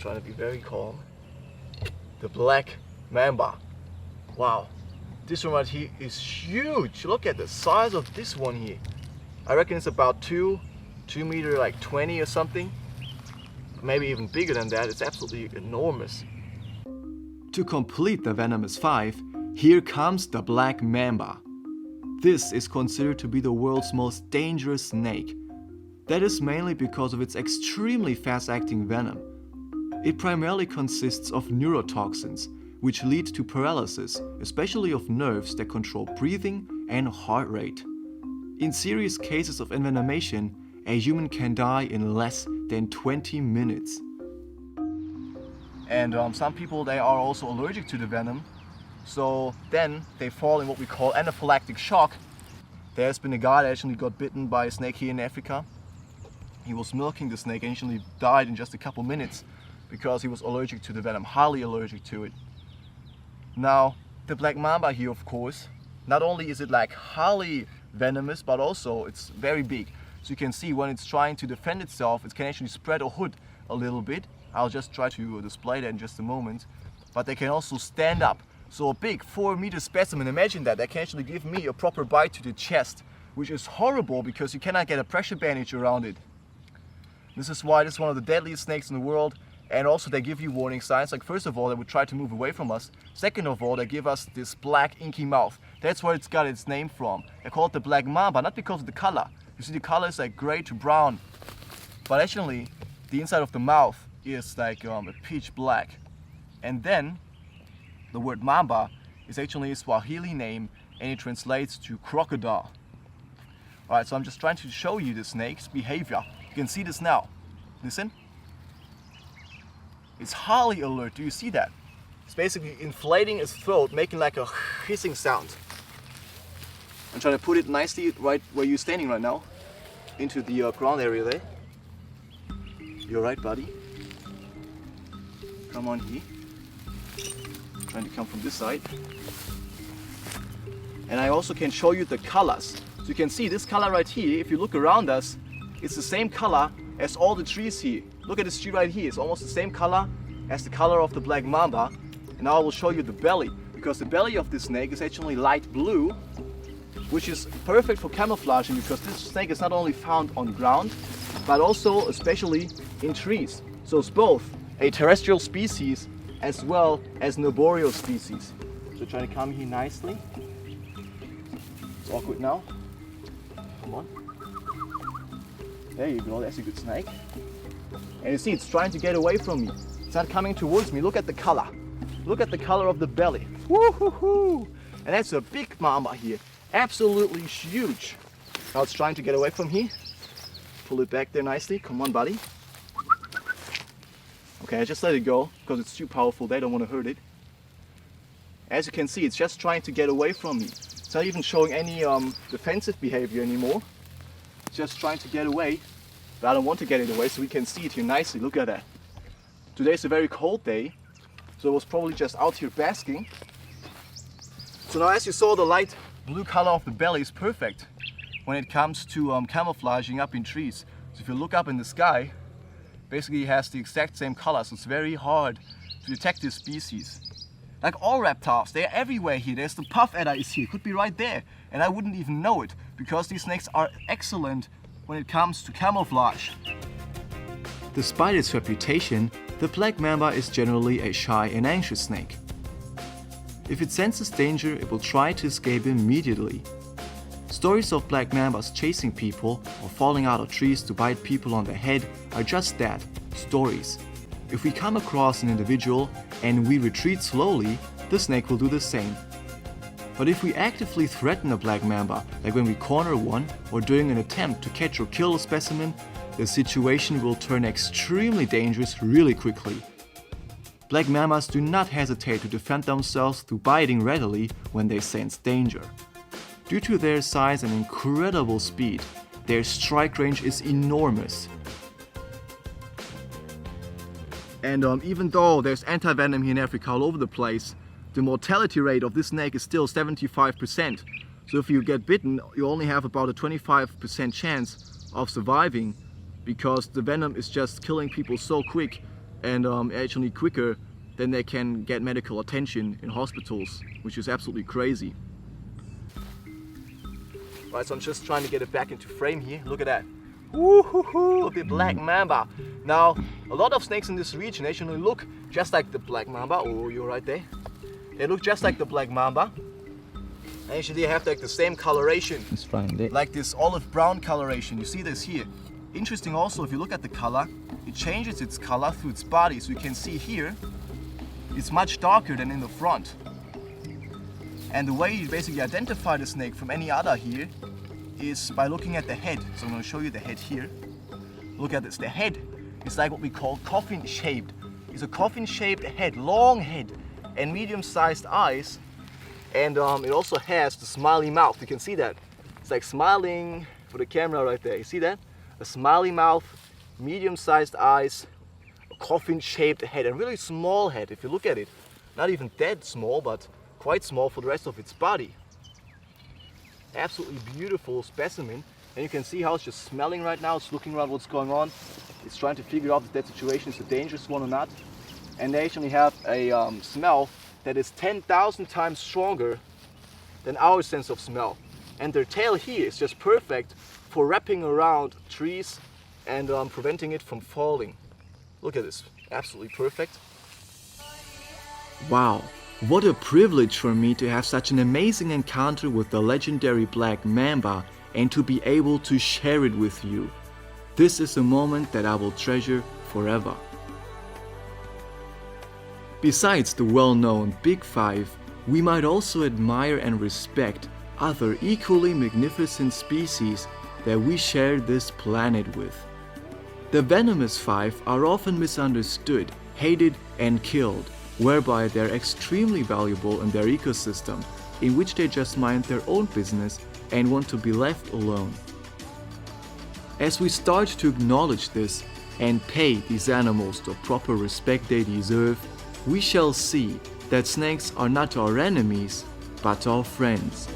trying to be very calm. The black mamba. Wow, this one right here is huge. Look at the size of this one here. I reckon it's about 2 meter, like 20 or something. Maybe even bigger than that. It's absolutely enormous. To complete the Venomous 5, here comes the black mamba. This is considered to be the world's most dangerous snake. That is mainly because of its extremely fast-acting venom. It primarily consists of neurotoxins, which lead to paralysis, especially of nerves that control breathing and heart rate. In serious cases of envenomation, a human can die in less than 20 minutes. And some people, they are also allergic to the venom, so then they fall in what we call anaphylactic shock. There's been a guy that actually got bitten by a snake here in Africa. He was milking the snake and actually died in just a couple minutes because he was allergic to the venom, highly allergic to it. Now, the black mamba here, of course, not only is it like highly venomous, but also it's very big. So you can see when it's trying to defend itself, it can actually spread a hood a little bit. I'll just try to display that in just a moment. But they can also stand up. So a big 4-meter specimen, imagine that can actually give me a proper bite to the chest, which is horrible because you cannot get a pressure bandage around it. This is why this is one of the deadliest snakes in the world. And also they give you warning signs, like first of all they would try to move away from us. Second of all, they give us this black inky mouth. That's where it's got its name from. They call it the black mamba, not because of the color. You see the color is like gray to brown. But actually the inside of the mouth is like a pitch black. And then the word mamba is actually a Swahili name and it translates to crocodile. Alright, so I'm just trying to show you the snake's behavior. You can see this now. Listen. It's highly alert. Do you see that? It's basically inflating its throat, making like a hissing sound. I'm trying to put it nicely right where you're standing right now, into the ground area there. You're right, buddy. Come on here. Trying to come from this side. And I also can show you the colors. So you can see this color right here, if you look around us, it's the same color as all the trees here. Look at this tree right here, it's almost the same color as the color of the black mamba. And now I will show you the belly, because the belly of this snake is actually light blue, which is perfect for camouflaging because this snake is not only found on ground, but also especially in trees. So it's both a terrestrial species as well as an arboreal species. So try to come here nicely. It's awkward now. Come on. There you go, that's a good snake. And you see it's trying to get away from me. It's not coming towards me. Look at the color. Look at the color of the belly. Woo-hoo-hoo! And that's a big mamba here. Absolutely huge. Now it's trying to get away from here. Pull it back there nicely. Come on, buddy. Okay, I just let it go because it's too powerful. They don't want to hurt it. As you can see, it's just trying to get away from me. It's not even showing any defensive behavior anymore. It's just trying to get away. But I don't want to get it away, so we can see it here nicely. Look at that. Today's a very cold day, so it was probably just out here basking. So now, as you saw, the light blue color of the belly is perfect when it comes to camouflaging up in trees. So if you look up in the sky, basically it has the exact same color, so it's very hard to detect this species. Like all reptiles, they're everywhere here. There's the puff adder is here, could be right there, and I wouldn't even know it because these snakes are excellent when it comes to camouflage. Despite its reputation, the black mamba is generally a shy and anxious snake. If it senses danger, it will try to escape immediately. Stories of black mambas chasing people or falling out of trees to bite people on the head are just that, stories. If we come across an individual and we retreat slowly, the snake will do the same. But if we actively threaten a black mamba, like when we corner one or during an attempt to catch or kill a specimen, the situation will turn extremely dangerous really quickly. Black mambas do not hesitate to defend themselves through biting readily when they sense danger. Due to their size and incredible speed, their strike range is enormous. And even though there's anti-venom here in Africa all over the place, the mortality rate of this snake is still 75%. So if you get bitten, you only have about a 25% chance of surviving because the venom is just killing people so quick and actually quicker than they can get medical attention in hospitals, which is absolutely crazy. Right, so I'm just trying to get it back into frame here. Look at that. Woo-hoo-hoo, the black mamba. Now, a lot of snakes in this region actually look just like the black mamba. Oh, you're right there. They look just like the black mamba. Actually, they have like the same coloration. Let's find it. Like this olive brown coloration. You see this here. Interesting also, if you look at the color, it changes its color through its body. So you can see here, it's much darker than in the front. And the way you basically identify the snake from any other here is by looking at the head. So I'm going to show you the head here. Look at this. The head is like what we call coffin shaped. It's a coffin shaped head, long head, and medium sized eyes. And it also has the smiley mouth. You can see that. It's like smiling for the camera right there. You see that? A smiley mouth, medium sized eyes, a coffin shaped head, and really small head if you look at it. Not even that small, but quite small for the rest of its body. Absolutely beautiful specimen, and you can see how it's just smelling right now. It's looking around what's going on. It's trying to figure out if that situation is a dangerous one or not. And they actually have a smell that is 10,000 times stronger than our sense of smell. And their tail here is just perfect for wrapping around trees and preventing it from falling. Look at this, absolutely perfect. Wow. What a privilege for me to have such an amazing encounter with the legendary black mamba and to be able to share it with you. This is a moment that I will treasure forever. Besides the well-known Big Five, we might also admire and respect other equally magnificent species that we share this planet with. The venomous five are often misunderstood, hated and killed, whereby they're extremely valuable in their ecosystem, in which they just mind their own business and want to be left alone. As we start to acknowledge this and pay these animals the proper respect they deserve, we shall see that snakes are not our enemies, but our friends.